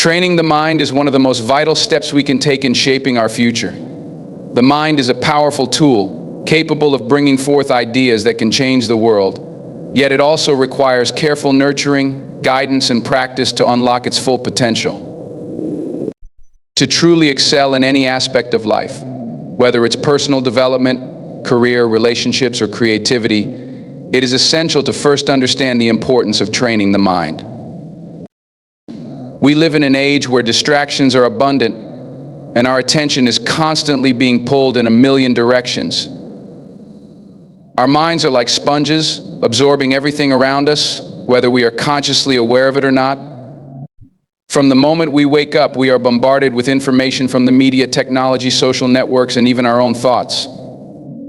Training the mind is one of the most vital steps we can take in shaping our future. The mind is a powerful tool, capable of bringing forth ideas that can change the world, yet it also requires careful nurturing, guidance, and practice to unlock its full potential. To truly excel in any aspect of life, whether it's personal development, career, relationships, or creativity, it is essential to first understand the importance of training the mind. We live in an age where distractions are abundant and our attention is constantly being pulled in a million directions. Our minds are like sponges, absorbing everything around us, whether we are consciously aware of it or not. From the moment we wake up, we are bombarded with information from the media, technology, social networks, and even our own thoughts.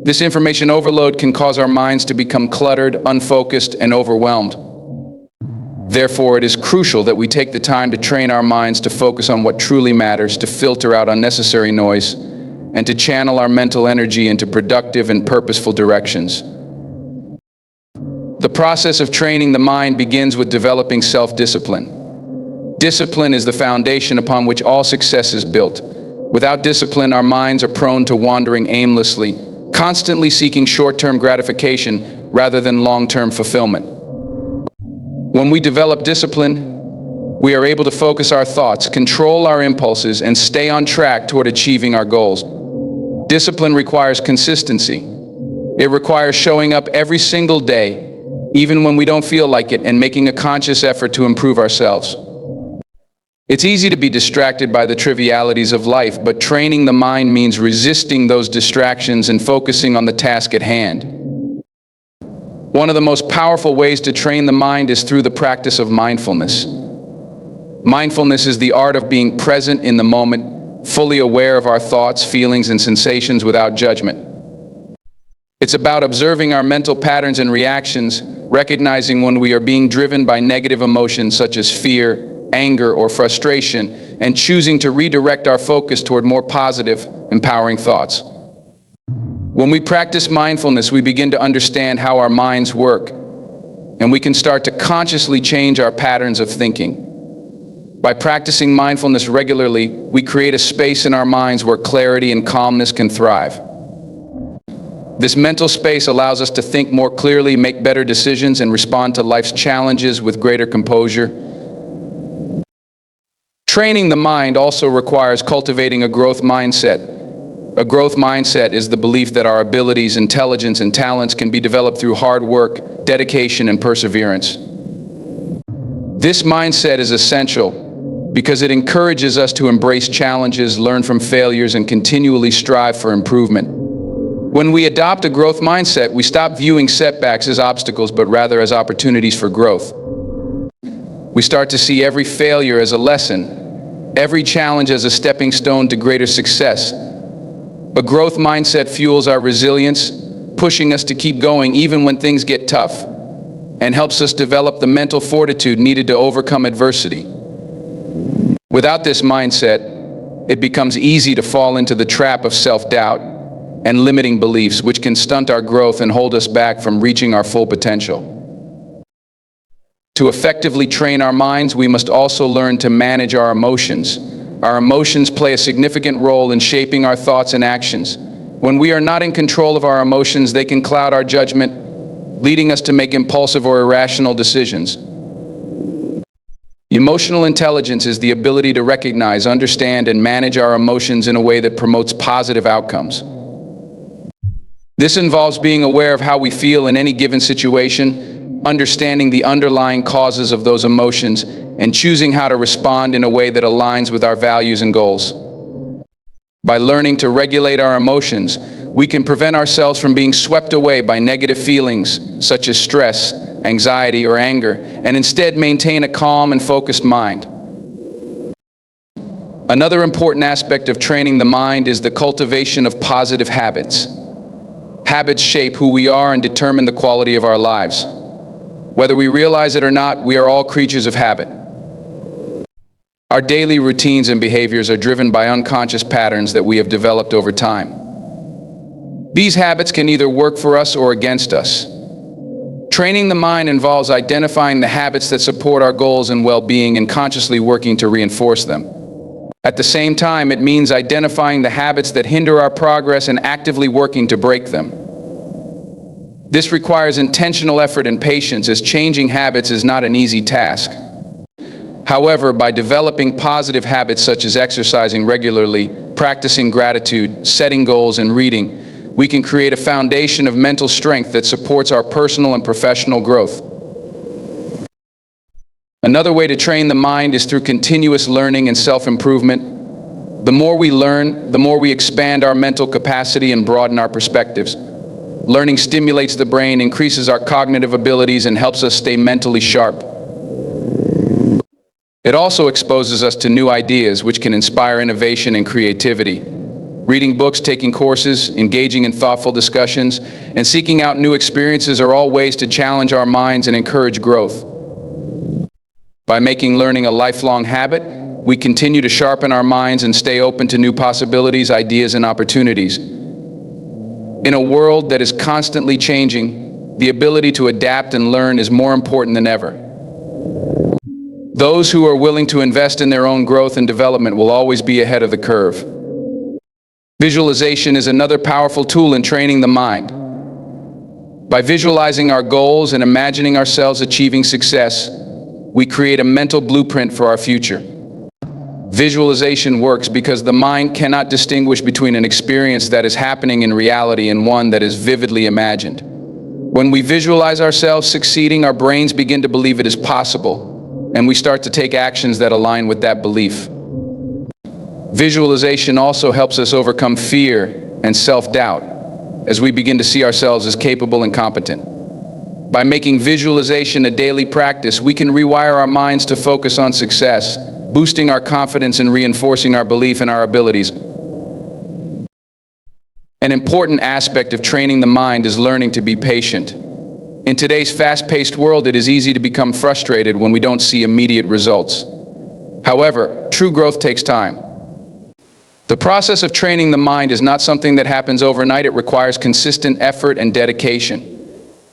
This information overload can cause our minds to become cluttered, unfocused, and overwhelmed. Therefore, it is crucial that we take the time to train our minds to focus on what truly matters, to filter out unnecessary noise, and to channel our mental energy into productive and purposeful directions. The process of training the mind begins with developing self-discipline. Discipline is the foundation upon which all success is built. Without discipline, our minds are prone to wandering aimlessly, constantly seeking short-term gratification rather than long-term fulfillment. When we develop discipline, we are able to focus our thoughts, control our impulses, and stay on track toward achieving our goals. Discipline requires consistency. It requires showing up every single day, even when we don't feel like it, and making a conscious effort to improve ourselves. It's easy to be distracted by the trivialities of life, but training the mind means resisting those distractions and focusing on the task at hand. One of the most powerful ways to train the mind is through the practice of mindfulness. Mindfulness is the art of being present in the moment, fully aware of our thoughts, feelings, and sensations without judgment. It's about observing our mental patterns and reactions, recognizing when we are being driven by negative emotions such as fear, anger, or frustration, and choosing to redirect our focus toward more positive, empowering thoughts. When we practice mindfulness, we begin to understand how our minds work, and we can start to consciously change our patterns of thinking. By practicing mindfulness regularly, we create a space in our minds where clarity and calmness can thrive. This mental space allows us to think more clearly, make better decisions, and respond to life's challenges with greater composure. Training the mind also requires cultivating a growth mindset. A growth mindset is the belief that our abilities, intelligence, and talents can be developed through hard work, dedication, and perseverance. This mindset is essential because it encourages us to embrace challenges, learn from failures, and continually strive for improvement. When we adopt a growth mindset, we stop viewing setbacks as obstacles, but rather as opportunities for growth. We start to see every failure as a lesson, every challenge as a stepping stone to greater success. A growth mindset fuels our resilience, pushing us to keep going even when things get tough, and helps us develop the mental fortitude needed to overcome adversity. Without this mindset, it becomes easy to fall into the trap of self-doubt and limiting beliefs, which can stunt our growth and hold us back from reaching our full potential. To effectively train our minds, we must also learn to manage our emotions. Our emotions play a significant role in shaping our thoughts and actions. When we are not in control of our emotions, they can cloud our judgment, leading us to make impulsive or irrational decisions. Emotional intelligence is the ability to recognize, understand, and manage our emotions in a way that promotes positive outcomes. This involves being aware of how we feel in any given situation, understanding the underlying causes of those emotions, and choosing how to respond in a way that aligns with our values and goals. By learning to regulate our emotions, we can prevent ourselves from being swept away by negative feelings such as stress, anxiety, or anger, and instead maintain a calm and focused mind. Another important aspect of training the mind is the cultivation of positive habits. Habits shape who we are and determine the quality of our lives. Whether we realize it or not, we are all creatures of habit. Our daily routines and behaviors are driven by unconscious patterns that we have developed over time. These habits can either work for us or against us. Training the mind involves identifying the habits that support our goals and well-being and consciously working to reinforce them. At the same time, it means identifying the habits that hinder our progress and actively working to break them. This requires intentional effort and patience, as changing habits is not an easy task. However, by developing positive habits such as exercising regularly, practicing gratitude, setting goals, and reading, we can create a foundation of mental strength that supports our personal and professional growth. Another way to train the mind is through continuous learning and self-improvement. The more we learn, the more we expand our mental capacity and broaden our perspectives. Learning stimulates the brain, increases our cognitive abilities, and helps us stay mentally sharp. It also exposes us to new ideas, which can inspire innovation and creativity. Reading books, taking courses, engaging in thoughtful discussions, and seeking out new experiences are all ways to challenge our minds and encourage growth. By making learning a lifelong habit, we continue to sharpen our minds and stay open to new possibilities, ideas, and opportunities. In a world that is constantly changing, the ability to adapt and learn is more important than ever. Those who are willing to invest in their own growth and development will always be ahead of the curve. Visualization is another powerful tool in training the mind. By visualizing our goals and imagining ourselves achieving success, we create a mental blueprint for our future. Visualization works because the mind cannot distinguish between an experience that is happening in reality and one that is vividly imagined. When we visualize ourselves succeeding, our brains begin to believe it is possible, and we start to take actions that align with that belief. Visualization also helps us overcome fear and self-doubt as we begin to see ourselves as capable and competent. By making visualization a daily practice, we can rewire our minds to focus on success, boosting our confidence and reinforcing our belief in our abilities. An important aspect of training the mind is learning to be patient. In today's fast-paced world, it is easy to become frustrated when we don't see immediate results. However, true growth takes time. The process of training the mind is not something that happens overnight. It requires consistent effort and dedication.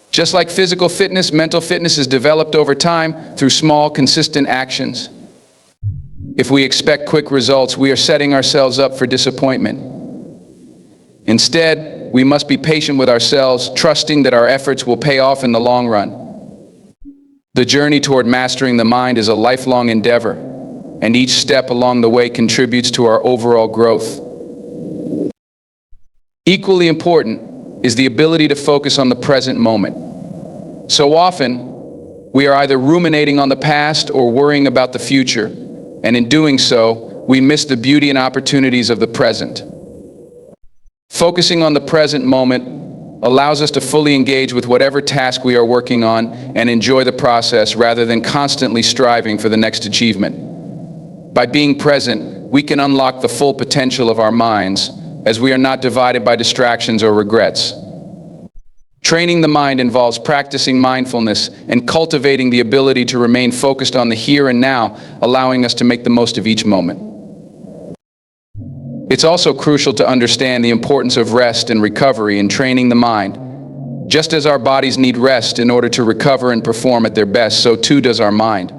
Just like physical fitness, mental fitness is developed over time through small, consistent actions. If we expect quick results, we are setting ourselves up for disappointment. Instead, we must be patient with ourselves, trusting that our efforts will pay off in the long run. The journey toward mastering the mind is a lifelong endeavor, and each step along the way contributes to our overall growth. Equally important is the ability to focus on the present moment. So often, we are either ruminating on the past or worrying about the future, and in doing so, we miss the beauty and opportunities of the present. Focusing on the present moment allows us to fully engage with whatever task we are working on and enjoy the process rather than constantly striving for the next achievement. By being present, we can unlock the full potential of our minds as we are not divided by distractions or regrets. Training the mind involves practicing mindfulness and cultivating the ability to remain focused on the here and now, allowing us to make the most of each moment. It's also crucial to understand the importance of rest and recovery in training the mind. Just as our bodies need rest in order to recover and perform at their best, so too does our mind.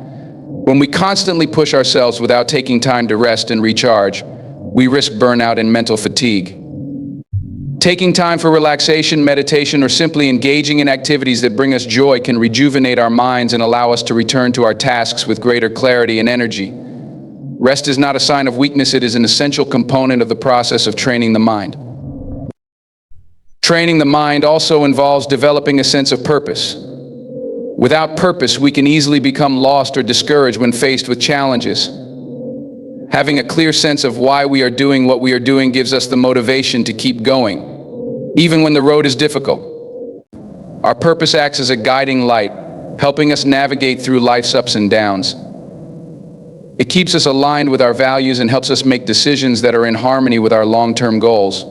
When we constantly push ourselves without taking time to rest and recharge, we risk burnout and mental fatigue. Taking time for relaxation, meditation, or simply engaging in activities that bring us joy can rejuvenate our minds and allow us to return to our tasks with greater clarity and energy. Rest is not a sign of weakness, it is an essential component of the process of training the mind. Training the mind also involves developing a sense of purpose. Without purpose, we can easily become lost or discouraged when faced with challenges. Having a clear sense of why we are doing what we are doing gives us the motivation to keep going, even when the road is difficult. Our purpose acts as a guiding light, helping us navigate through life's ups and downs. It keeps us aligned with our values and helps us make decisions that are in harmony with our long-term goals.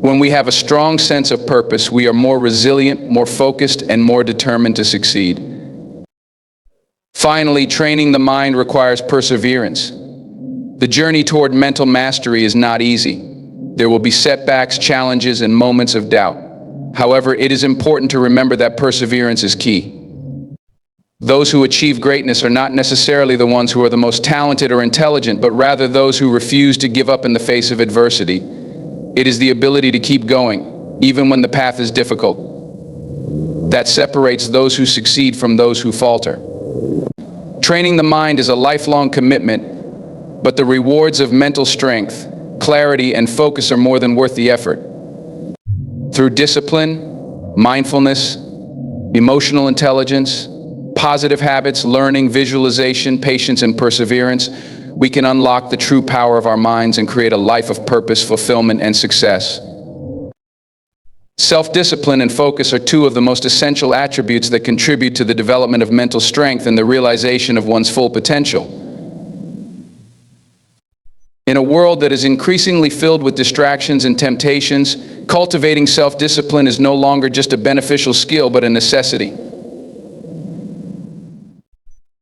When we have a strong sense of purpose, we are more resilient, more focused, and more determined to succeed. Finally, training the mind requires perseverance. The journey toward mental mastery is not easy. There will be setbacks, challenges, and moments of doubt. However, it is important to remember that perseverance is key. Those who achieve greatness are not necessarily the ones who are the most talented or intelligent, but rather those who refuse to give up in the face of adversity. It is the ability to keep going, even when the path is difficult, that separates those who succeed from those who falter. Training the mind is a lifelong commitment, but the rewards of mental strength, clarity, and focus are more than worth the effort. Through discipline, mindfulness, emotional intelligence, positive habits, learning, visualization, patience, and perseverance, we can unlock the true power of our minds and create a life of purpose, fulfillment, and success. Self-discipline and focus are two of the most essential attributes that contribute to the development of mental strength and the realization of one's full potential. In a world that is increasingly filled with distractions and temptations, cultivating self-discipline is no longer just a beneficial skill, but a necessity.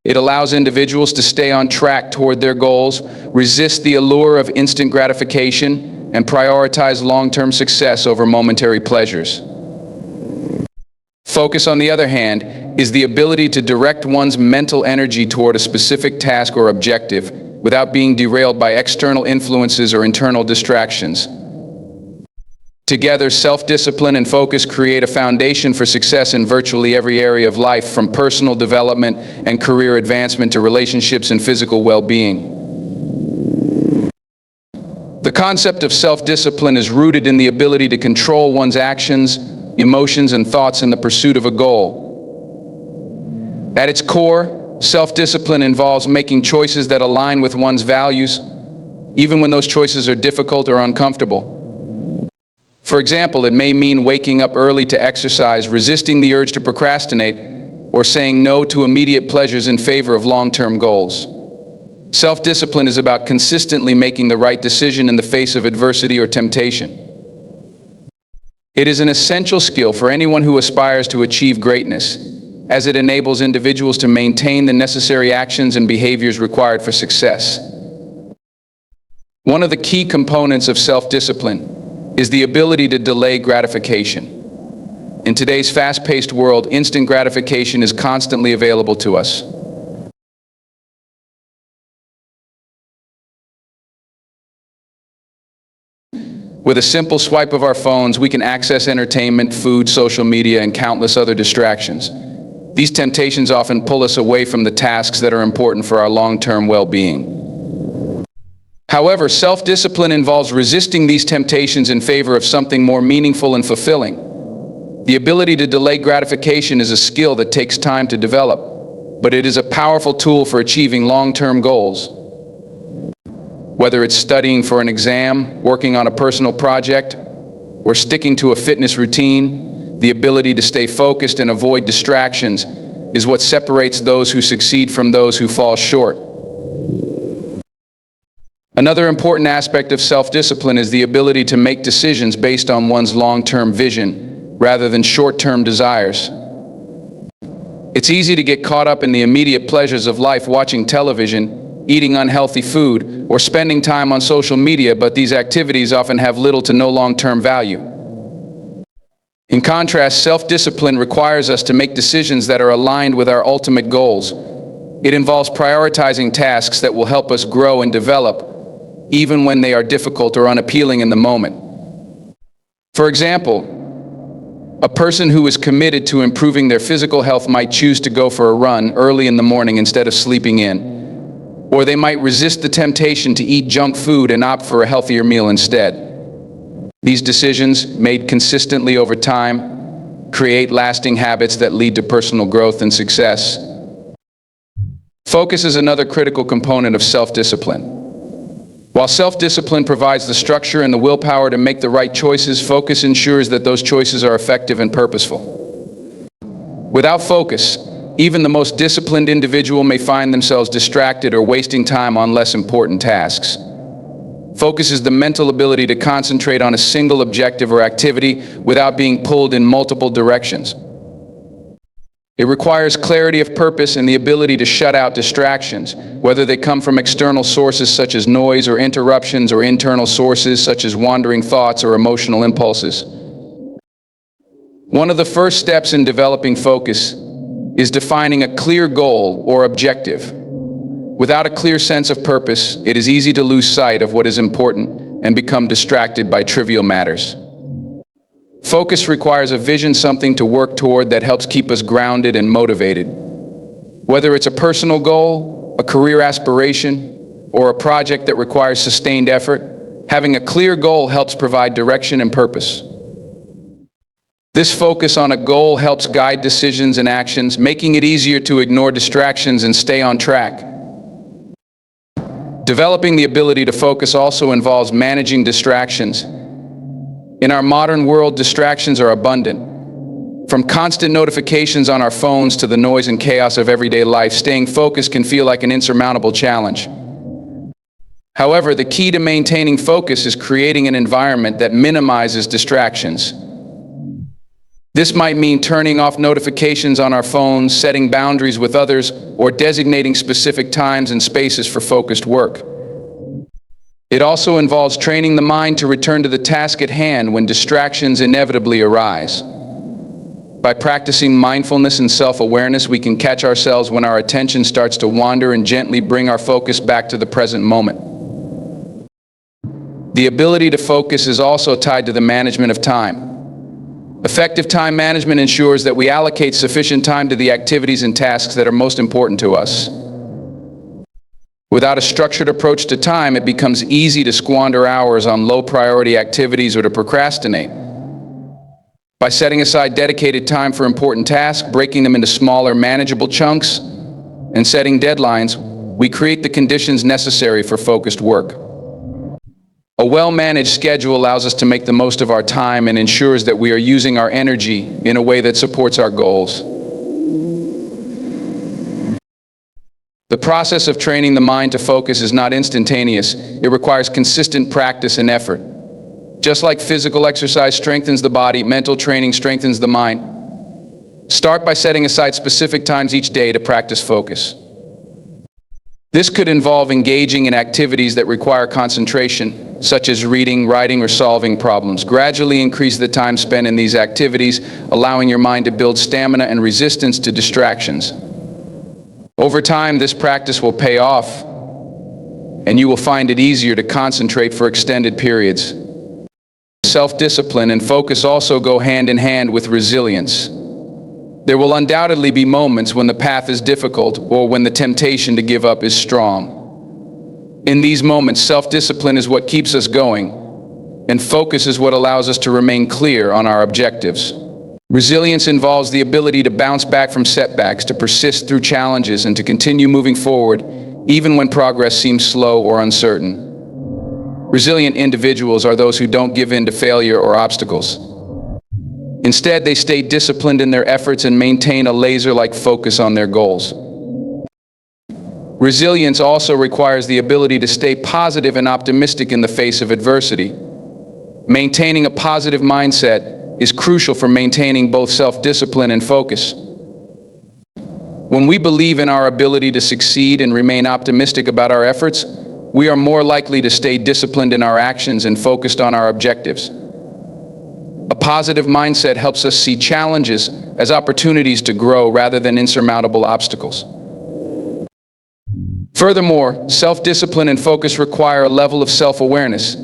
It allows individuals to stay on track toward their goals, resist the allure of instant gratification, and prioritize long-term success over momentary pleasures. Focus, on the other hand, is the ability to direct one's mental energy toward a specific task or objective without being derailed by external influences or internal distractions. Together, self-discipline and focus create a foundation for success in virtually every area of life, from personal development and career advancement to relationships and physical well-being. The concept of self-discipline is rooted in the ability to control one's actions, emotions, and thoughts in the pursuit of a goal. At its core, self-discipline involves making choices that align with one's values, even when those choices are difficult or uncomfortable. For example, it may mean waking up early to exercise, resisting the urge to procrastinate, or saying no to immediate pleasures in favor of long-term goals. Self-discipline is about consistently making the right decision in the face of adversity or temptation. It is an essential skill for anyone who aspires to achieve greatness, as it enables individuals to maintain the necessary actions and behaviors required for success. One of the key components of self-discipline is the ability to delay gratification. In today's fast-paced world, instant gratification is constantly available to us. With a simple swipe of our phones, we can access entertainment, food, social media, and countless other distractions. These temptations often pull us away from the tasks that are important for our long-term well-being. However, self-discipline involves resisting these temptations in favor of something more meaningful and fulfilling. The ability to delay gratification is a skill that takes time to develop, but it is a powerful tool for achieving long-term goals. Whether it's studying for an exam, working on a personal project, or sticking to a fitness routine, the ability to stay focused and avoid distractions is what separates those who succeed from those who fall short. Another important aspect of self-discipline is the ability to make decisions based on one's long-term vision rather than short-term desires. It's easy to get caught up in the immediate pleasures of life, watching television, eating unhealthy food, or spending time on social media, but these activities often have little to no long-term value. In contrast, self-discipline requires us to make decisions that are aligned with our ultimate goals. It involves prioritizing tasks that will help us grow and develop, even when they are difficult or unappealing in the moment. For example, a person who is committed to improving their physical health might choose to go for a run early in the morning instead of sleeping in, or they might resist the temptation to eat junk food and opt for a healthier meal instead. These decisions, made consistently over time, create lasting habits that lead to personal growth and success. Focus is another critical component of self-discipline. While self-discipline provides the structure and the willpower to make the right choices, focus ensures that those choices are effective and purposeful. Without focus, even the most disciplined individual may find themselves distracted or wasting time on less important tasks. Focus is the mental ability to concentrate on a single objective or activity without being pulled in multiple directions. It requires clarity of purpose and the ability to shut out distractions, whether they come from external sources such as noise or interruptions, or internal sources such as wandering thoughts or emotional impulses. One of the first steps in developing focus is defining a clear goal or objective. Without a clear sense of purpose, it is easy to lose sight of what is important and become distracted by trivial matters. Focus requires a vision, something to work toward that helps keep us grounded and motivated. Whether it's a personal goal, a career aspiration, or a project that requires sustained effort, having a clear goal helps provide direction and purpose. This focus on a goal helps guide decisions and actions, making it easier to ignore distractions and stay on track. Developing the ability to focus also involves managing distractions. In our modern world, distractions are abundant. From constant notifications on our phones to the noise and chaos of everyday life, staying focused can feel like an insurmountable challenge. However, the key to maintaining focus is creating an environment that minimizes distractions. This might mean turning off notifications on our phones, setting boundaries with others, or designating specific times and spaces for focused work. It also involves training the mind to return to the task at hand when distractions inevitably arise. By practicing mindfulness and self-awareness, we can catch ourselves when our attention starts to wander and gently bring our focus back to the present moment. The ability to focus is also tied to the management of time. Effective time management ensures that we allocate sufficient time to the activities and tasks that are most important to us. Without a structured approach to time, it becomes easy to squander hours on low-priority activities or to procrastinate. By setting aside dedicated time for important tasks, breaking them into smaller, manageable chunks, and setting deadlines, we create the conditions necessary for focused work. A well-managed schedule allows us to make the most of our time and ensures that we are using our energy in a way that supports our goals. The process of training the mind to focus is not instantaneous. It requires consistent practice and effort. Just like physical exercise strengthens the body, mental training strengthens the mind. Start by setting aside specific times each day to practice focus. This could involve engaging in activities that require concentration, such as reading, writing, or solving problems. Gradually increase the time spent in these activities, allowing your mind to build stamina and resistance to distractions. Over time, this practice will pay off, and you will find it easier to concentrate for extended periods. Self-discipline and focus also go hand in hand with resilience. There will undoubtedly be moments when the path is difficult or when the temptation to give up is strong. In these moments, self-discipline is what keeps us going, and focus is what allows us to remain clear on our objectives. Resilience involves the ability to bounce back from setbacks, to persist through challenges, and to continue moving forward, even when progress seems slow or uncertain. Resilient individuals are those who don't give in to failure or obstacles. Instead, they stay disciplined in their efforts and maintain a laser-like focus on their goals. Resilience also requires the ability to stay positive and optimistic in the face of adversity. Maintaining a positive mindset is crucial for maintaining both self-discipline and focus. When we believe in our ability to succeed and remain optimistic about our efforts, we are more likely to stay disciplined in our actions and focused on our objectives. A positive mindset helps us see challenges as opportunities to grow rather than insurmountable obstacles. Furthermore, self-discipline and focus require a level of self-awareness.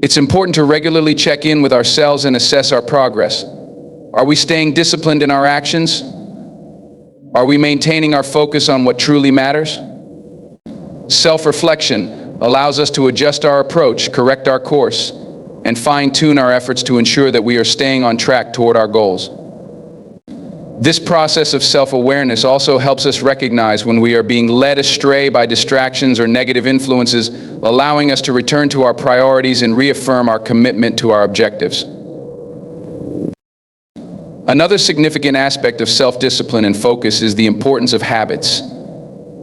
It's important to regularly check in with ourselves and assess our progress. Are we staying disciplined in our actions? Are we maintaining our focus on what truly matters? Self-reflection allows us to adjust our approach, correct our course, and fine-tune our efforts to ensure that we are staying on track toward our goals. This process of self-awareness also helps us recognize when we are being led astray by distractions or negative influences, allowing us to return to our priorities and reaffirm our commitment to our objectives. Another significant aspect of self-discipline and focus is the importance of habits.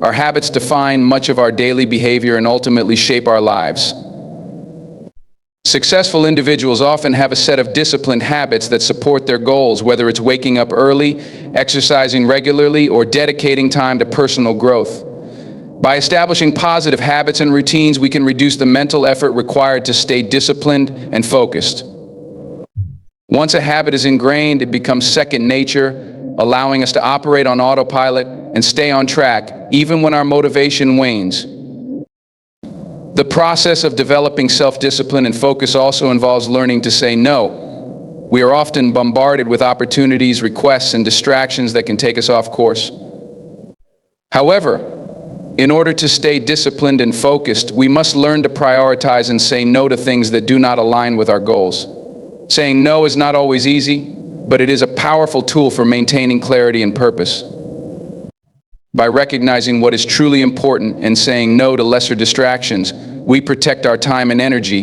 Our habits define much of our daily behavior and ultimately shape our lives. Successful individuals often have a set of disciplined habits that support their goals, whether it's waking up early, exercising regularly, or dedicating time to personal growth. By establishing positive habits and routines, we can reduce the mental effort required to stay disciplined and focused. Once a habit is ingrained, it becomes second nature, allowing us to operate on autopilot and stay on track, even when our motivation wanes. The process of developing self-discipline and focus also involves learning to say no. We are often bombarded with opportunities, requests, and distractions that can take us off course. However, in order to stay disciplined and focused, we must learn to prioritize and say no to things that do not align with our goals. Saying no is not always easy, but it is a powerful tool for maintaining clarity and purpose. By recognizing what is truly important and saying no to lesser distractions, we protect our time and energy,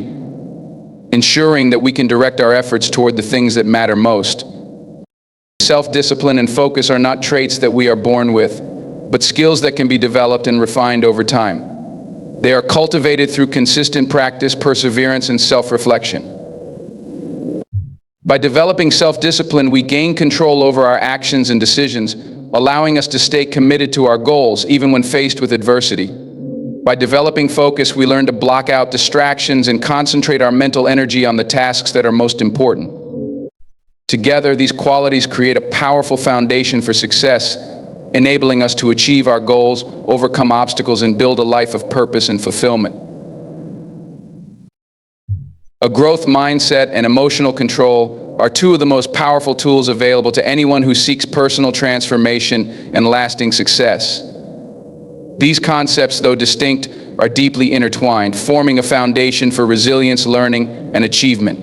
ensuring that we can direct our efforts toward the things that matter most. Self-discipline and focus are not traits that we are born with, but skills that can be developed and refined over time. They are cultivated through consistent practice, perseverance, and self-reflection. By developing self-discipline, we gain control over our actions and decisions, allowing us to stay committed to our goals even when faced with adversity. By developing focus, we learn to block out distractions and concentrate our mental energy on the tasks that are most important. Together, these qualities create a powerful foundation for success, enabling us to achieve our goals, overcome obstacles, and build a life of purpose and fulfillment. A growth mindset and emotional control are two of the most powerful tools available to anyone who seeks personal transformation and lasting success. These concepts, though distinct, are deeply intertwined, forming a foundation for resilience, learning, and achievement.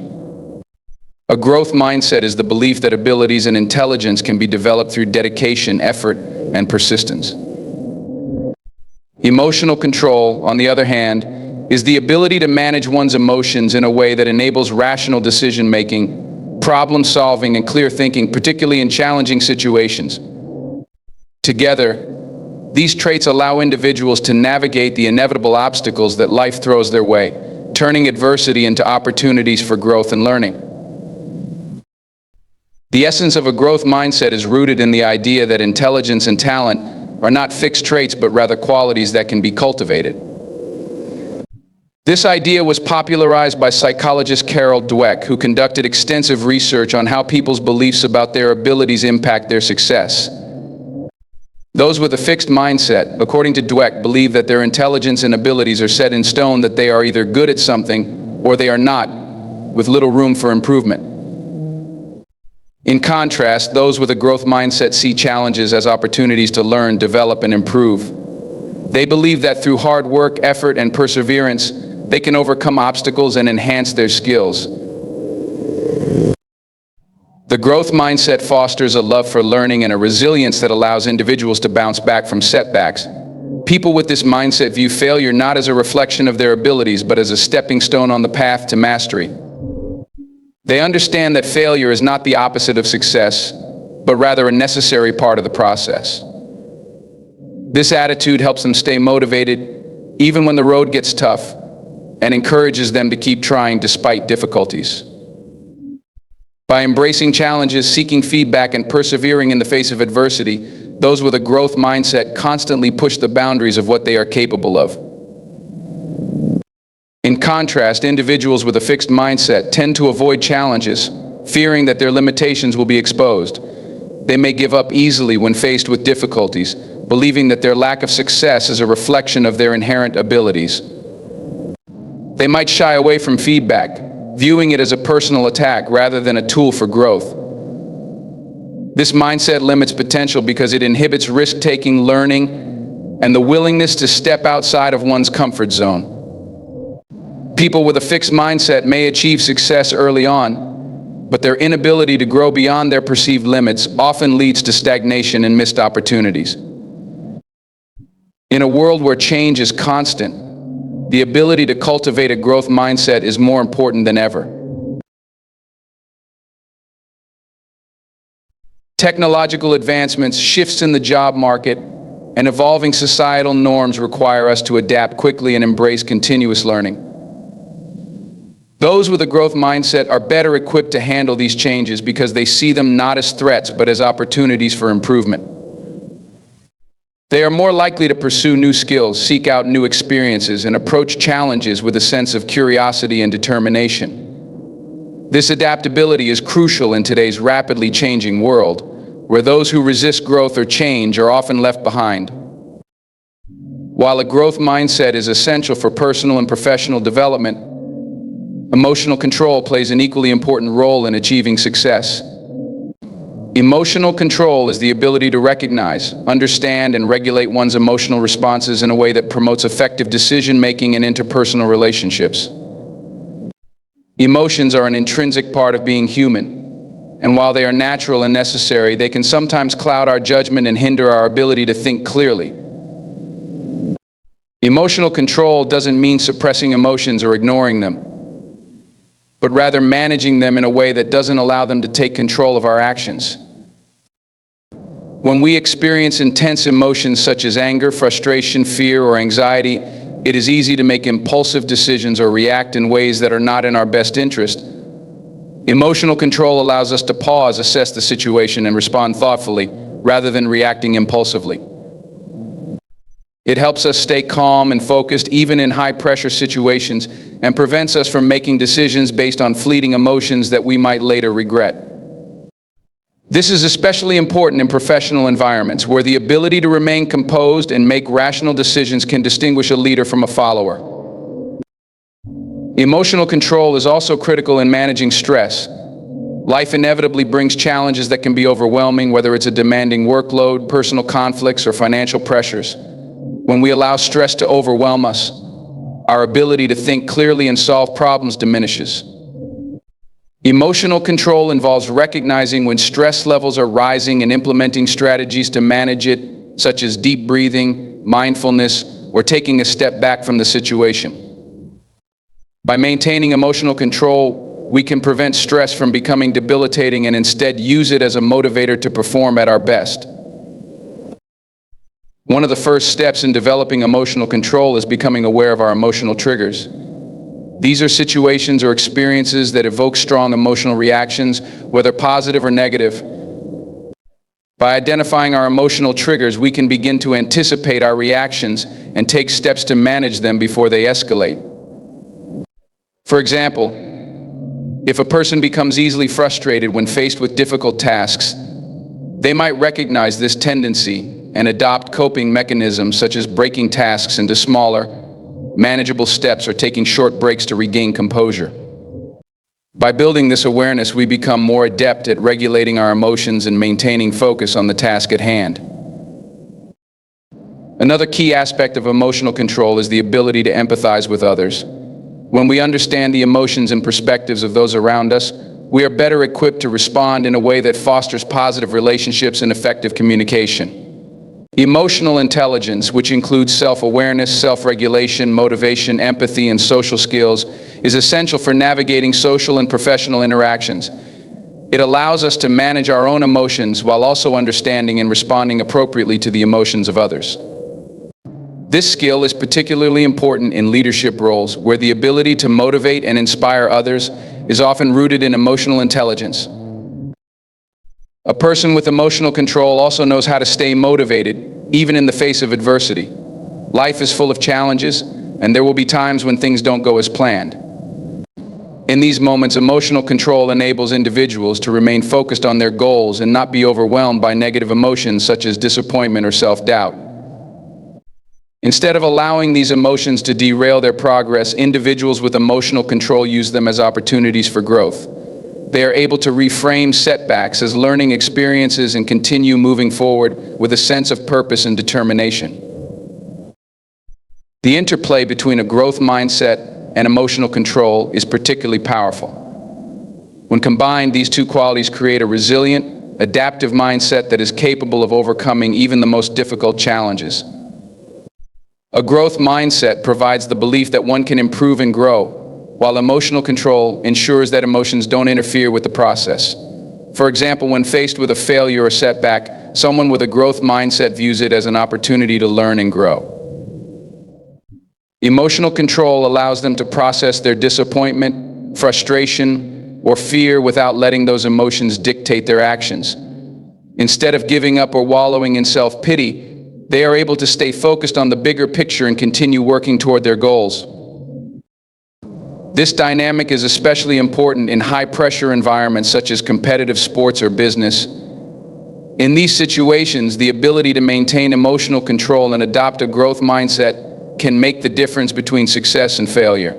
A growth mindset is the belief that abilities and intelligence can be developed through dedication, effort, and persistence. Emotional control, on the other hand, is the ability to manage one's emotions in a way that enables rational decision-making, problem-solving, and clear thinking, particularly in challenging situations. Together, these traits allow individuals to navigate the inevitable obstacles that life throws their way, turning adversity into opportunities for growth and learning. The essence of a growth mindset is rooted in the idea that intelligence and talent are not fixed traits, but rather qualities that can be cultivated. This idea was popularized by psychologist Carol Dweck, who conducted extensive research on how people's beliefs about their abilities impact their success. Those with a fixed mindset, according to Dweck, believe that their intelligence and abilities are set in stone, that they are either good at something or they are not, with little room for improvement. In contrast, those with a growth mindset see challenges as opportunities to learn, develop, and improve. They believe that through hard work, effort, and perseverance, they can overcome obstacles and enhance their skills. The growth mindset fosters a love for learning and a resilience that allows individuals to bounce back from setbacks. People with this mindset view failure not as a reflection of their abilities, but as a stepping stone on the path to mastery. They understand that failure is not the opposite of success, but rather a necessary part of the process. This attitude helps them stay motivated even when the road gets tough, and encourages them to keep trying despite difficulties. By embracing challenges, seeking feedback, and persevering in the face of adversity, those with a growth mindset constantly push the boundaries of what they are capable of. In contrast, individuals with a fixed mindset tend to avoid challenges, fearing that their limitations will be exposed. They may give up easily when faced with difficulties, believing that their lack of success is a reflection of their inherent abilities. They might shy away from feedback, viewing it as a personal attack rather than a tool for growth. This mindset limits potential because it inhibits risk-taking, learning, and the willingness to step outside of one's comfort zone. People with a fixed mindset may achieve success early on, but their inability to grow beyond their perceived limits often leads to stagnation and missed opportunities. In a world where change is constant, the ability to cultivate a growth mindset is more important than ever. Technological advancements, shifts in the job market, and evolving societal norms require us to adapt quickly and embrace continuous learning. Those with a growth mindset are better equipped to handle these changes because they see them not as threats but as opportunities for improvement. They are more likely to pursue new skills, seek out new experiences, and approach challenges with a sense of curiosity and determination. This adaptability is crucial in today's rapidly changing world, where those who resist growth or change are often left behind. While a growth mindset is essential for personal and professional development, emotional control plays an equally important role in achieving success. Emotional control is the ability to recognize, understand, and regulate one's emotional responses in a way that promotes effective decision-making and interpersonal relationships. Emotions are an intrinsic part of being human, and while they are natural and necessary, they can sometimes cloud our judgment and hinder our ability to think clearly. Emotional control doesn't mean suppressing emotions or ignoring them, but rather managing them in a way that doesn't allow them to take control of our actions. When we experience intense emotions such as anger, frustration, fear, or anxiety, it is easy to make impulsive decisions or react in ways that are not in our best interest. Emotional control allows us to pause, assess the situation, and respond thoughtfully, rather than reacting impulsively. It helps us stay calm and focused even in high-pressure situations and prevents us from making decisions based on fleeting emotions that we might later regret. This is especially important in professional environments where the ability to remain composed and make rational decisions can distinguish a leader from a follower. Emotional control is also critical in managing stress. Life inevitably brings challenges that can be overwhelming, whether it's a demanding workload, personal conflicts, or financial pressures. When we allow stress to overwhelm us, our ability to think clearly and solve problems diminishes. Emotional control involves recognizing when stress levels are rising and implementing strategies to manage it, such as deep breathing, mindfulness, or taking a step back from the situation. By maintaining emotional control, we can prevent stress from becoming debilitating and instead use it as a motivator to perform at our best. One of the first steps in developing emotional control is becoming aware of our emotional triggers. These are situations or experiences that evoke strong emotional reactions, whether positive or negative. By identifying our emotional triggers, we can begin to anticipate our reactions and take steps to manage them before they escalate. For example, if a person becomes easily frustrated when faced with difficult tasks, they might recognize this tendency and adopt coping mechanisms such as breaking tasks into smaller, manageable steps or taking short breaks to regain composure. By building this awareness, we become more adept at regulating our emotions and maintaining focus on the task at hand. Another key aspect of emotional control is the ability to empathize with others. When we understand the emotions and perspectives of those around us, we are better equipped to respond in a way that fosters positive relationships and effective communication. Emotional intelligence, which includes self-awareness, self-regulation, motivation, empathy, and social skills, is essential for navigating social and professional interactions. It allows us to manage our own emotions while also understanding and responding appropriately to the emotions of others. This skill is particularly important in leadership roles, where the ability to motivate and inspire others is often rooted in emotional intelligence. A person with emotional control also knows how to stay motivated, even in the face of adversity. Life is full of challenges, and there will be times when things don't go as planned. In these moments, emotional control enables individuals to remain focused on their goals and not be overwhelmed by negative emotions such as disappointment or self-doubt. Instead of allowing these emotions to derail their progress, individuals with emotional control use them as opportunities for growth. They are able to reframe setbacks as learning experiences and continue moving forward with a sense of purpose and determination. The interplay between a growth mindset and emotional control is particularly powerful. When combined, these two qualities create a resilient, adaptive mindset that is capable of overcoming even the most difficult challenges. A growth mindset provides the belief that one can improve and grow, while emotional control ensures that emotions don't interfere with the process. For example, when faced with a failure or setback, someone with a growth mindset views it as an opportunity to learn and grow. Emotional control allows them to process their disappointment, frustration, or fear without letting those emotions dictate their actions. Instead of giving up or wallowing in self-pity, they are able to stay focused on the bigger picture and continue working toward their goals. This dynamic is especially important in high-pressure environments such as competitive sports or business. In these situations, the ability to maintain emotional control and adopt a growth mindset can make the difference between success and failure.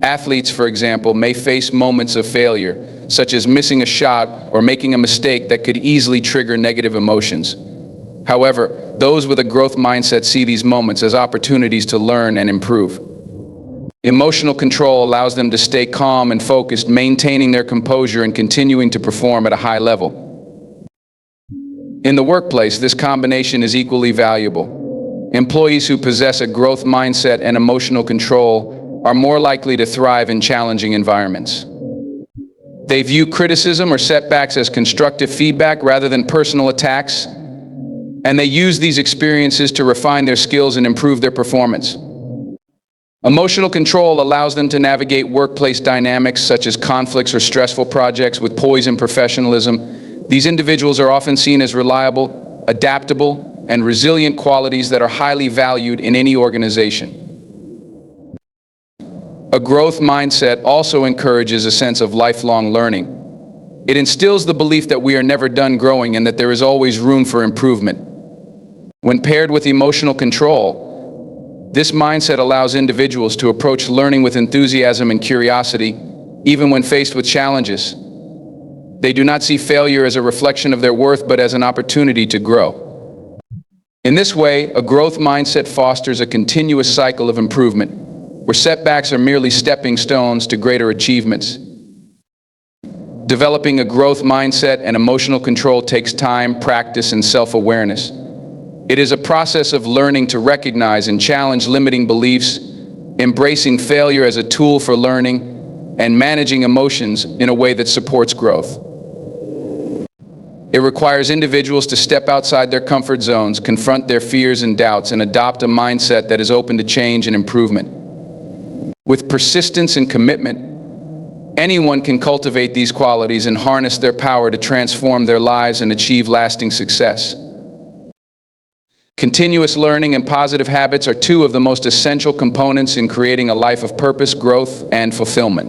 Athletes, for example, may face moments of failure, such as missing a shot or making a mistake that could easily trigger negative emotions. However, those with a growth mindset see these moments as opportunities to learn and improve. Emotional control allows them to stay calm and focused, maintaining their composure and continuing to perform at a high level. In the workplace, this combination is equally valuable. Employees who possess a growth mindset and emotional control are more likely to thrive in challenging environments. They view criticism or setbacks as constructive feedback rather than personal attacks, and they use these experiences to refine their skills and improve their performance. Emotional control allows them to navigate workplace dynamics such as conflicts or stressful projects with poise and professionalism. These individuals are often seen as reliable, adaptable, and resilient qualities that are highly valued in any organization. A growth mindset also encourages a sense of lifelong learning. It instills the belief that we are never done growing and that there is always room for improvement. When paired with emotional control, this mindset allows individuals to approach learning with enthusiasm and curiosity, even when faced with challenges. They do not see failure as a reflection of their worth, but as an opportunity to grow. In this way, a growth mindset fosters a continuous cycle of improvement, where setbacks are merely stepping stones to greater achievements. Developing a growth mindset and emotional control takes time, practice, and self-awareness. It is a process of learning to recognize and challenge limiting beliefs, embracing failure as a tool for learning, and managing emotions in a way that supports growth. It requires individuals to step outside their comfort zones, confront their fears and doubts, and adopt a mindset that is open to change and improvement. With persistence and commitment, anyone can cultivate these qualities and harness their power to transform their lives and achieve lasting success. Continuous learning and positive habits are two of the most essential components in creating a life of purpose, growth, and fulfillment.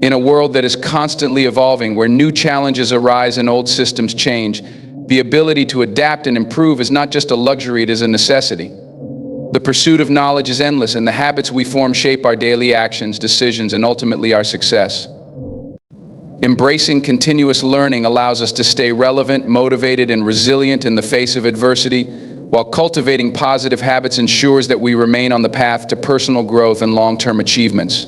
In a world that is constantly evolving, where new challenges arise and old systems change, the ability to adapt and improve is not just a luxury, it is a necessity. The pursuit of knowledge is endless, and the habits we form shape our daily actions, decisions, and ultimately our success. Embracing continuous learning allows us to stay relevant, motivated, and resilient in the face of adversity, while cultivating positive habits ensures that we remain on the path to personal growth and long-term achievements.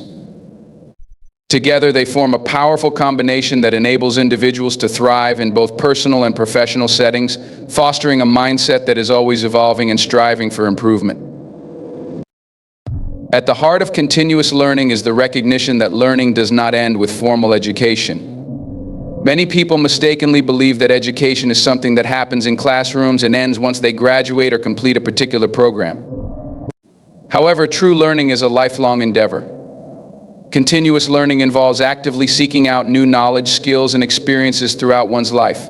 Together, they form a powerful combination that enables individuals to thrive in both personal and professional settings, fostering a mindset that is always evolving and striving for improvement. At the heart of continuous learning is the recognition that learning does not end with formal education. Many people mistakenly believe that education is something that happens in classrooms and ends once they graduate or complete a particular program. However, true learning is a lifelong endeavor. Continuous learning involves actively seeking out new knowledge, skills, and experiences throughout one's life.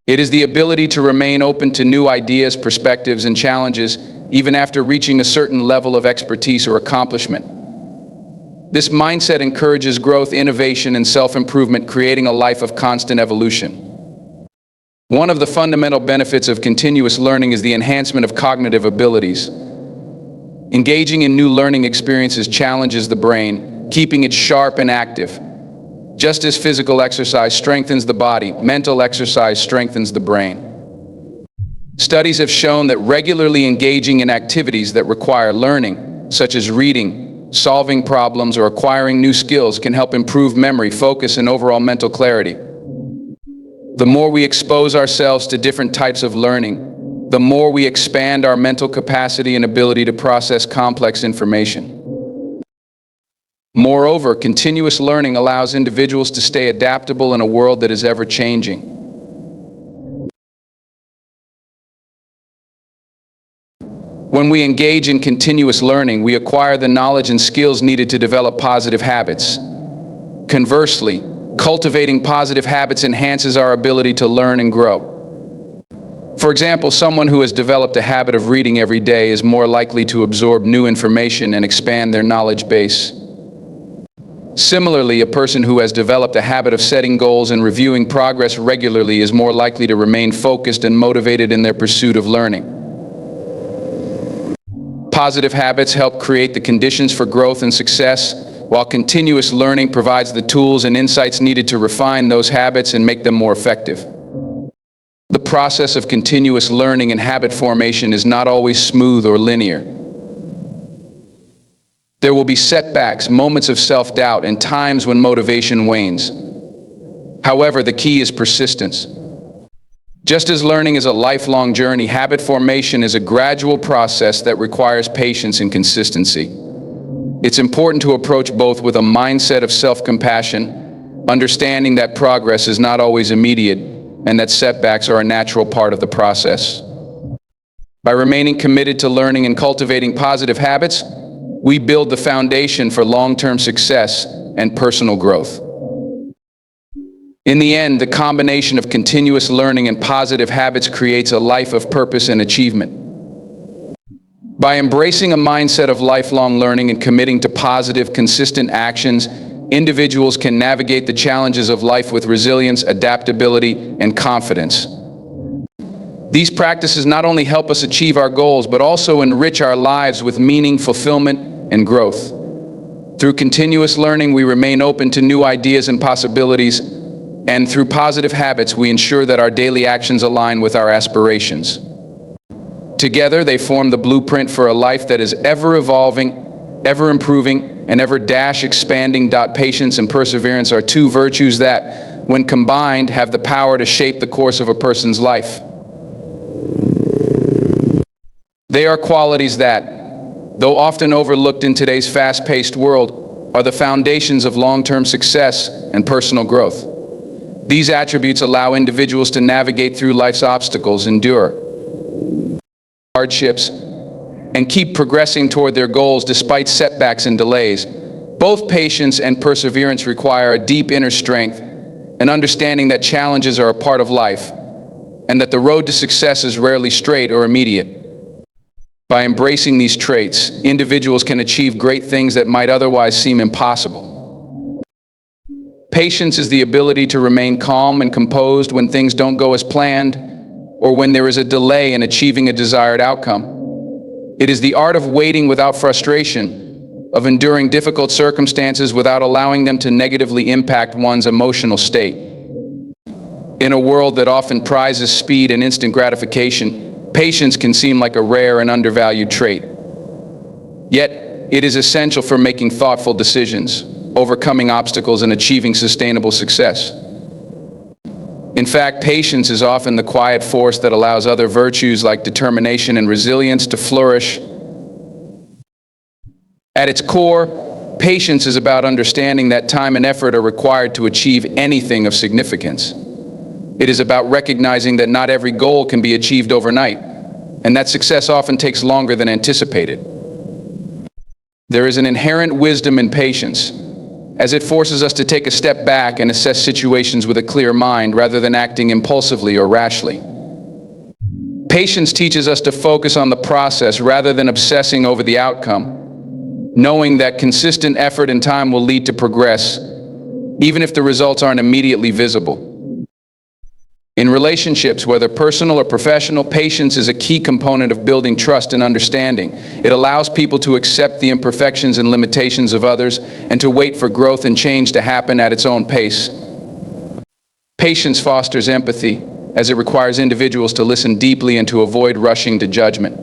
It is the ability to remain open to new ideas, perspectives, and challenges, even after reaching a certain level of expertise or accomplishment. This mindset encourages growth, innovation, and self-improvement, creating a life of constant evolution. One of the fundamental benefits of continuous learning is the enhancement of cognitive abilities. Engaging in new learning experiences challenges the brain, keeping it sharp and active. Just as physical exercise strengthens the body, mental exercise strengthens the brain. Studies have shown that regularly engaging in activities that require learning, such as reading, solving problems, or acquiring new skills, can help improve memory, focus, and overall mental clarity. The more we expose ourselves to different types of learning, the more we expand our mental capacity and ability to process complex information. Moreover, continuous learning allows individuals to stay adaptable in a world that is ever-changing. When we engage in continuous learning, we acquire the knowledge and skills needed to develop positive habits. Conversely, cultivating positive habits enhances our ability to learn and grow. For example, someone who has developed a habit of reading every day is more likely to absorb new information and expand their knowledge base. Similarly, a person who has developed a habit of setting goals and reviewing progress regularly is more likely to remain focused and motivated in their pursuit of learning. Positive habits help create the conditions for growth and success, while continuous learning provides the tools and insights needed to refine those habits and make them more effective. The process of continuous learning and habit formation is not always smooth or linear. There will be setbacks, moments of self-doubt, and times when motivation wanes. However, the key is persistence. Just as learning is a lifelong journey, habit formation is a gradual process that requires patience and consistency. It's important to approach both with a mindset of self-compassion, understanding that progress is not always immediate, and that setbacks are a natural part of the process. By remaining committed to learning and cultivating positive habits, we build the foundation for long-term success and personal growth. In the end, the combination of continuous learning and positive habits creates a life of purpose and achievement. By embracing a mindset of lifelong learning and committing to positive, consistent actions, individuals can navigate the challenges of life with resilience, adaptability, and confidence. These practices not only help us achieve our goals, but also enrich our lives with meaning, fulfillment, and growth. Through continuous learning, we remain open to new ideas and possibilities, and through positive habits, we ensure that our daily actions align with our aspirations. Together, they form the blueprint for a life that is ever evolving, ever improving, and ever-expanding. Patience and perseverance are two virtues that, when combined, have the power to shape the course of a person's life. They are qualities that, though often overlooked in today's fast-paced world, are the foundations of long-term success and personal growth. These attributes allow individuals to navigate through life's obstacles, endure hardships, and keep progressing toward their goals despite setbacks and delays. Both patience and perseverance require a deep inner strength, an understanding that challenges are a part of life, and that the road to success is rarely straight or immediate. By embracing these traits, individuals can achieve great things that might otherwise seem impossible. Patience is the ability to remain calm and composed when things don't go as planned, or when there is a delay in achieving a desired outcome. It is the art of waiting without frustration, of enduring difficult circumstances without allowing them to negatively impact one's emotional state. In a world that often prizes speed and instant gratification, patience can seem like a rare and undervalued trait. Yet, it is essential for making thoughtful decisions, overcoming obstacles, and achieving sustainable success. In fact, patience is often the quiet force that allows other virtues like determination and resilience to flourish. At its core, patience is about understanding that time and effort are required to achieve anything of significance. It is about recognizing that not every goal can be achieved overnight, and that success often takes longer than anticipated. There is an inherent wisdom in patience, as it forces us to take a step back and assess situations with a clear mind rather than acting impulsively or rashly. Patience teaches us to focus on the process rather than obsessing over the outcome, knowing that consistent effort and time will lead to progress, even if the results aren't immediately visible. In relationships, whether personal or professional, patience is a key component of building trust and understanding. It allows people to accept the imperfections and limitations of others and to wait for growth and change to happen at its own pace. Patience fosters empathy, as it requires individuals to listen deeply and to avoid rushing to judgment.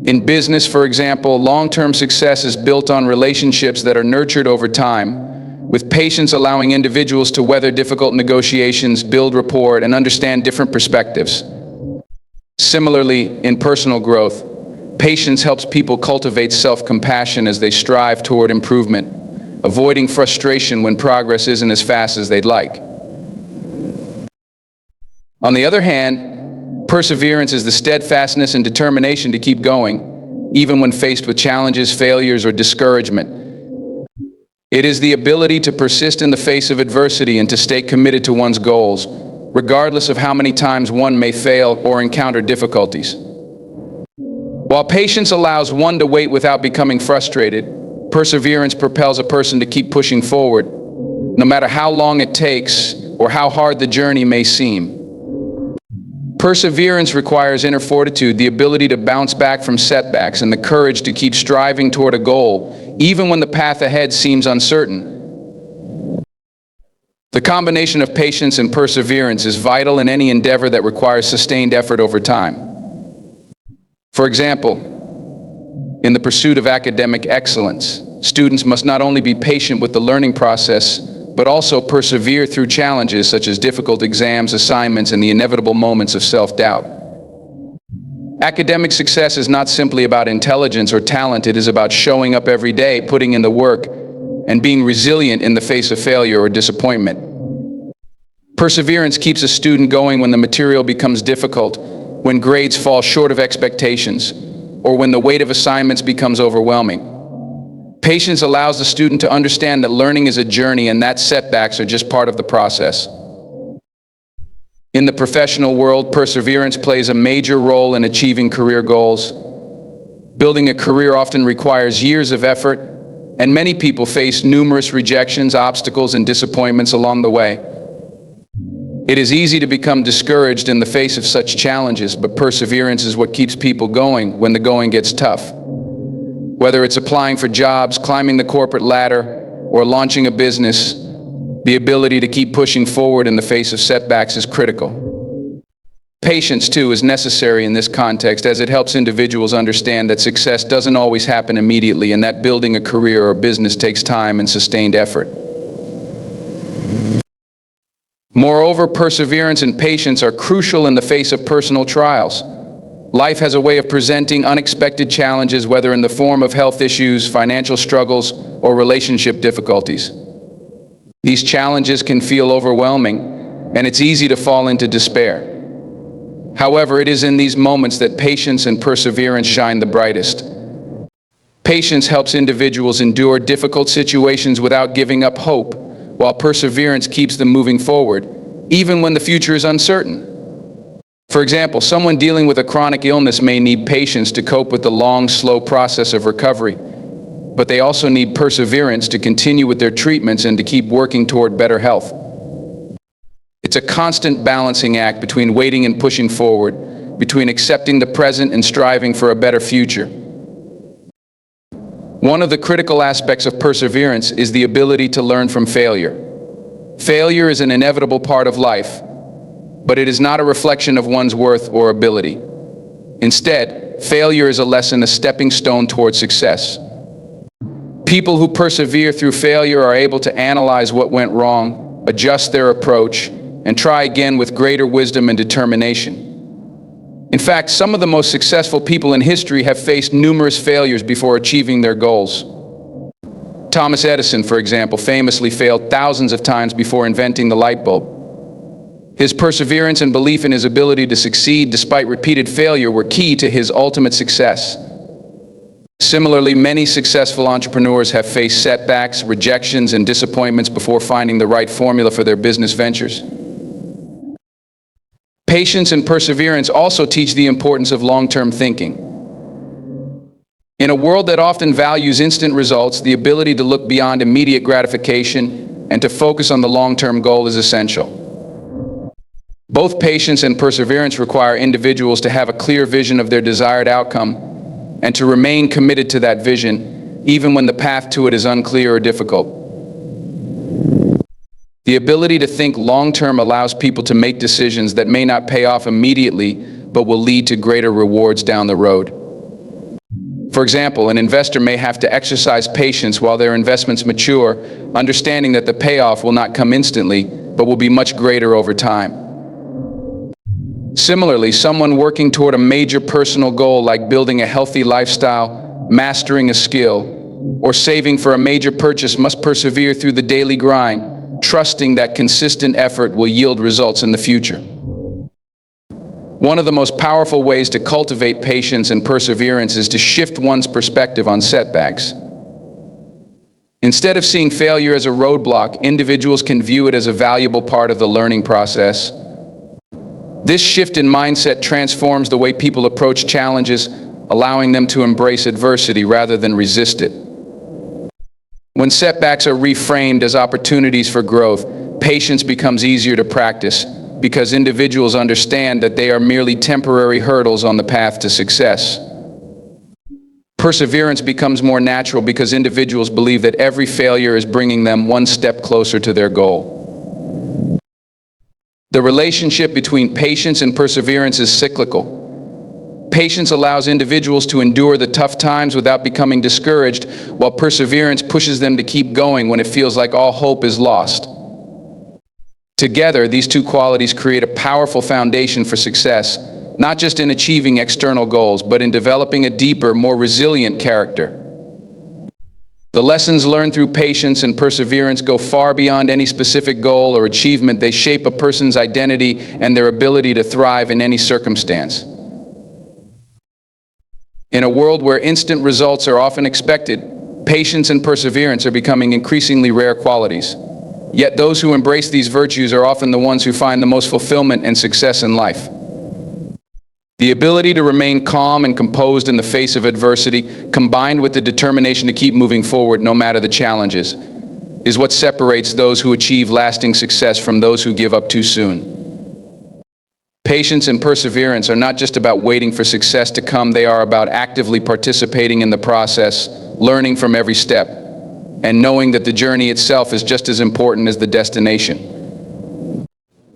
In business, for example, long-term success is built on relationships that are nurtured over time, with patience allowing individuals to weather difficult negotiations, build rapport, and understand different perspectives. Similarly, in personal growth, patience helps people cultivate self-compassion as they strive toward improvement, avoiding frustration when progress isn't as fast as they'd like. On the other hand, perseverance is the steadfastness and determination to keep going, even when faced with challenges, failures, or discouragement. It is the ability to persist in the face of adversity and to stay committed to one's goals, regardless of how many times one may fail or encounter difficulties. While patience allows one to wait without becoming frustrated, perseverance propels a person to keep pushing forward, no matter how long it takes or how hard the journey may seem. Perseverance requires inner fortitude, the ability to bounce back from setbacks, and the courage to keep striving toward a goal, even when the path ahead seems uncertain. The combination of patience and perseverance is vital in any endeavor that requires sustained effort over time. For example, in the pursuit of academic excellence, students must not only be patient with the learning process, but also persevere through challenges such as difficult exams, assignments, and the inevitable moments of self-doubt. Academic success is not simply about intelligence or talent, it is about showing up every day, putting in the work, and being resilient in the face of failure or disappointment. Perseverance keeps a student going when the material becomes difficult, when grades fall short of expectations, or when the weight of assignments becomes overwhelming. Patience allows the student to understand that learning is a journey and that setbacks are just part of the process. In the professional world, perseverance plays a major role in achieving career goals. Building a career often requires years of effort, and many people face numerous rejections, obstacles, and disappointments along the way. It is easy to become discouraged in the face of such challenges, but perseverance is what keeps people going when the going gets tough. Whether it's applying for jobs, climbing the corporate ladder, or launching a business, the ability to keep pushing forward in the face of setbacks is critical. Patience, too, is necessary in this context, as it helps individuals understand that success doesn't always happen immediately and that building a career or business takes time and sustained effort. Moreover, perseverance and patience are crucial in the face of personal trials. Life has a way of presenting unexpected challenges, whether in the form of health issues, financial struggles, or relationship difficulties. These challenges can feel overwhelming, and it's easy to fall into despair. However, it is in these moments that patience and perseverance shine the brightest. Patience helps individuals endure difficult situations without giving up hope, while perseverance keeps them moving forward, even when the future is uncertain. For example, someone dealing with a chronic illness may need patience to cope with the long, slow process of recovery, but they also need perseverance to continue with their treatments and to keep working toward better health. It's a constant balancing act between waiting and pushing forward, between accepting the present and striving for a better future. One of the critical aspects of perseverance is the ability to learn from failure. Failure is an inevitable part of life, but it is not a reflection of one's worth or ability. Instead, failure is a lesson, a stepping stone toward success. People who persevere through failure are able to analyze what went wrong, adjust their approach, and try again with greater wisdom and determination. In fact, some of the most successful people in history have faced numerous failures before achieving their goals. Thomas Edison, for example, famously failed thousands of times before inventing the light bulb. His perseverance and belief in his ability to succeed despite repeated failure were key to his ultimate success. Similarly, many successful entrepreneurs have faced setbacks, rejections, and disappointments before finding the right formula for their business ventures. Patience and perseverance also teach the importance of long-term thinking. In a world that often values instant results, the ability to look beyond immediate gratification and to focus on the long-term goal is essential. Both patience and perseverance require individuals to have a clear vision of their desired outcome and to remain committed to that vision, even when the path to it is unclear or difficult. The ability to think long-term allows people to make decisions that may not pay off immediately, but will lead to greater rewards down the road. For example, an investor may have to exercise patience while their investments mature, understanding that the payoff will not come instantly, but will be much greater over time. Similarly, someone working toward a major personal goal like building a healthy lifestyle, mastering a skill, or saving for a major purchase must persevere through the daily grind, trusting that consistent effort will yield results in the future. One of the most powerful ways to cultivate patience and perseverance is to shift one's perspective on setbacks. Instead of seeing failure as a roadblock, individuals can view it as a valuable part of the learning process. This shift in mindset transforms the way people approach challenges, allowing them to embrace adversity rather than resist it. When setbacks are reframed as opportunities for growth, patience becomes easier to practice because individuals understand that they are merely temporary hurdles on the path to success. Perseverance becomes more natural because individuals believe that every failure is bringing them one step closer to their goal. The relationship between patience and perseverance is cyclical. Patience allows individuals to endure the tough times without becoming discouraged, while perseverance pushes them to keep going when it feels like all hope is lost. Together, these two qualities create a powerful foundation for success, not just in achieving external goals, but in developing a deeper, more resilient character. The lessons learned through patience and perseverance go far beyond any specific goal or achievement. They shape a person's identity and their ability to thrive in any circumstance. In a world where instant results are often expected, patience and perseverance are becoming increasingly rare qualities. Yet those who embrace these virtues are often the ones who find the most fulfillment and success in life. The ability to remain calm and composed in the face of adversity, combined with the determination to keep moving forward no matter the challenges, is what separates those who achieve lasting success from those who give up too soon. Patience and perseverance are not just about waiting for success to come, they are about actively participating in the process, learning from every step, and knowing that the journey itself is just as important as the destination.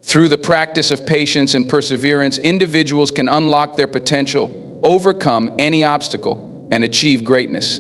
Through the practice of patience and perseverance, individuals can unlock their potential, overcome any obstacle, and achieve greatness.